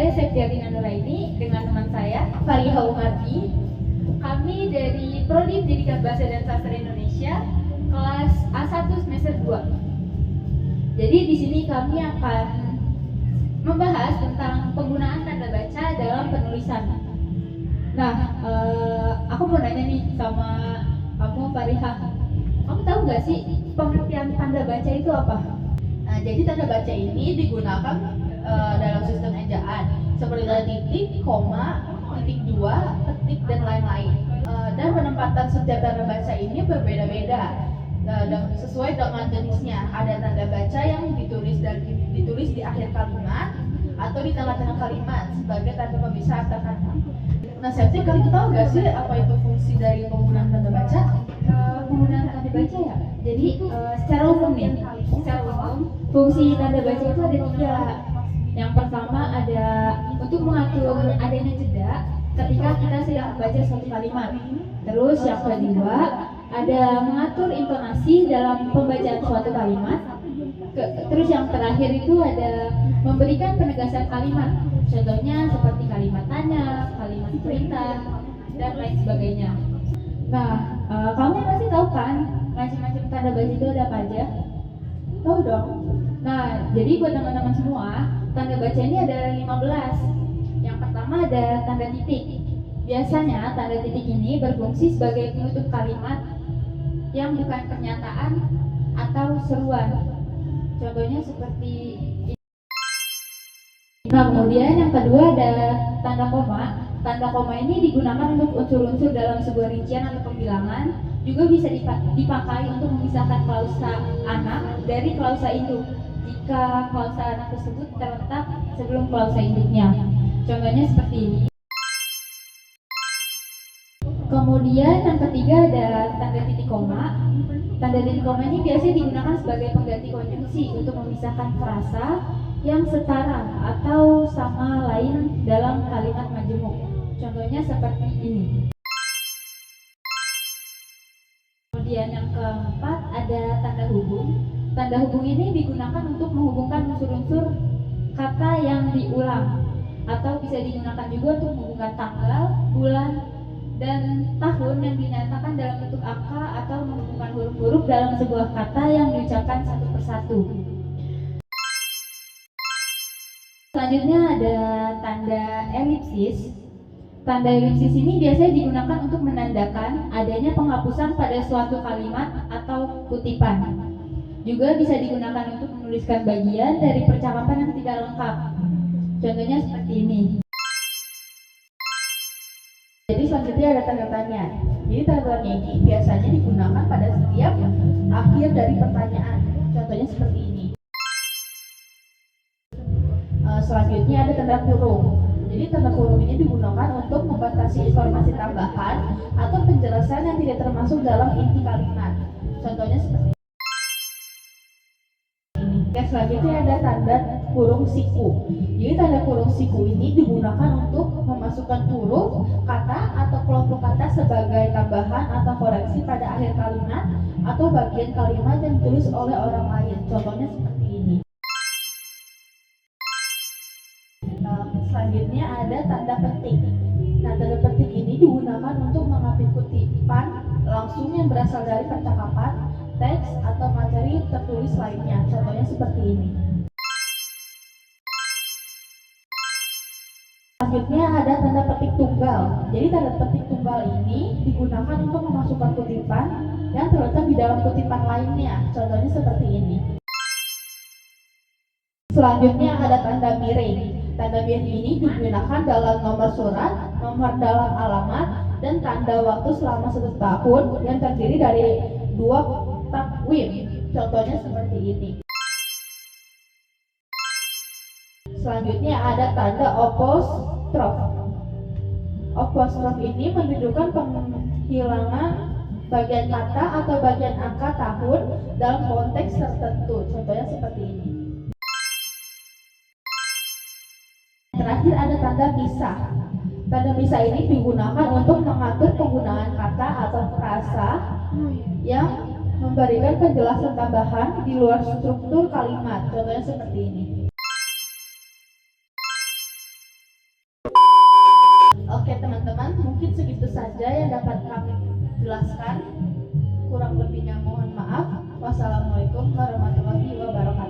Saya Septiatina Nuraini dengan teman saya Fariha Umardi. Kami dari Prodi Pendidikan Bahasa dan Sastra Indonesia kelas A1 semester 2. Jadi di sini kami akan membahas tentang penggunaan tanda baca dalam penulisan. Nah, aku mau nanya nih sama kamu Fariha. Kamu tahu nggak sih pengertian tanda baca itu apa? Nah, jadi tanda baca ini digunakan dalam sistem ejaan seperti tanda titik, koma, titik dua, ketik, dan lain-lain. Dan penempatan setiap tanda baca ini berbeda-beda sesuai dengan jenisnya. Ada tanda baca yang ditulis di akhir kalimat atau di tengah-tengah kalimat sebagai tanda pemisah antar kata. Nah, Septi, kamu tahu nggak sih apa itu fungsi dari penggunaan tanda baca? Penggunaan tanda baca ya. Jadi secara umum fungsi tanda baca itu ada 3. Yang pertama ada untuk mengatur adanya jeda ketika kita sedang membaca suatu kalimat. Terus yang kedua ada mengatur intonasi dalam pembacaan suatu kalimat. Terus yang terakhir itu ada memberikan penegasan kalimat. Contohnya seperti kalimat tanya, kalimat perintah, dan lain sebagainya. Nah, kamu pasti tahu kan macam-macam tanda baca itu ada apa aja? Tahu dong. Nah, jadi buat teman-teman semua, tanda baca ini ada 15. Yang pertama ada tanda titik. Biasanya tanda titik ini berfungsi sebagai penutup kalimat yang bukan pernyataan atau seruan. Contohnya seperti ini. Nah, kemudian yang kedua ada tanda koma. Tanda koma ini digunakan untuk unsur-unsur dalam sebuah rincian atau pembilangan. Juga bisa dipakai untuk memisahkan klausa anak dari klausa induk jika klausa anak tersebut terletak sebelum klausa induknya. Contohnya seperti ini. Kemudian yang ketiga ada tanda titik koma. Tanda titik koma ini biasanya digunakan sebagai pengganti konjungsi untuk memisahkan frasa yang setara atau sama lain dalam kalimat majemuk. Contohnya seperti ini. Kemudian yang keempat ada tanda hubung. Tanda hubung ini digunakan untuk menghubungkan unsur-unsur kata yang diulang, atau bisa digunakan juga untuk menghubungkan tanggal, bulan, dan tahun yang dinyatakan dalam bentuk angka atau menghubungkan huruf-huruf dalam sebuah kata yang diucapkan satu persatu. Selanjutnya ada tanda elipsis. Tanda elipsis ini biasanya digunakan untuk menandakan adanya penghapusan pada suatu kalimat atau kutipan. Juga bisa digunakan untuk menuliskan bagian dari percakapan yang tidak lengkap. Contohnya seperti ini. Jadi selanjutnya ada tanda tanya. Jadi tanda tanya ini biasanya digunakan pada setiap akhir dari pertanyaan. Contohnya seperti ini. Selanjutnya ada tanda kurung. Jadi tanda kurung ini digunakan untuk membatasi informasi tambahan atau penjelasan yang tidak termasuk dalam inti kalimat. Contohnya seperti ini. Selanjutnya ada tanda kurung siku. Jadi tanda kurung siku ini digunakan untuk memasukkan huruf, kata, atau kelompok kata sebagai tambahan atau koreksi pada akhir kalimat atau bagian kalimat yang ditulis oleh orang lain. Contohnya seperti ini. Selanjutnya ada tanda petik. Nah, tanda petik ini digunakan untuk mengambil kutipan langsung yang berasal dari percakapan, teks, atau materi tertulis lainnya. Contohnya seperti ini. Selanjutnya ada tanda petik tunggal. Jadi tanda petik tunggal ini digunakan untuk memasukkan kutipan yang terletak di dalam kutipan lainnya. Contohnya seperti ini. Selanjutnya ada tanda miring. Tanda miring ini digunakan dalam nomor surat, nomor dalam alamat, dan tanda waktu selama 1 tahun yang terdiri dari 2 takwim. Contohnya seperti ini. Selanjutnya ada tanda apostrof. Apostrof ini menunjukkan penghilangan bagian kata atau bagian angka tahun dalam konteks tertentu. Contohnya seperti ini. Terakhir ada tanda misah. Tanda misah ini digunakan untuk mengatur penggunaan kata atau frasa yang memberikan penjelasan tambahan di luar struktur kalimat. Contohnya seperti ini. dapat kami jelaskan. Kurang lebihnya mohon maaf. Wassalamualaikum warahmatullahi wabarakatuh.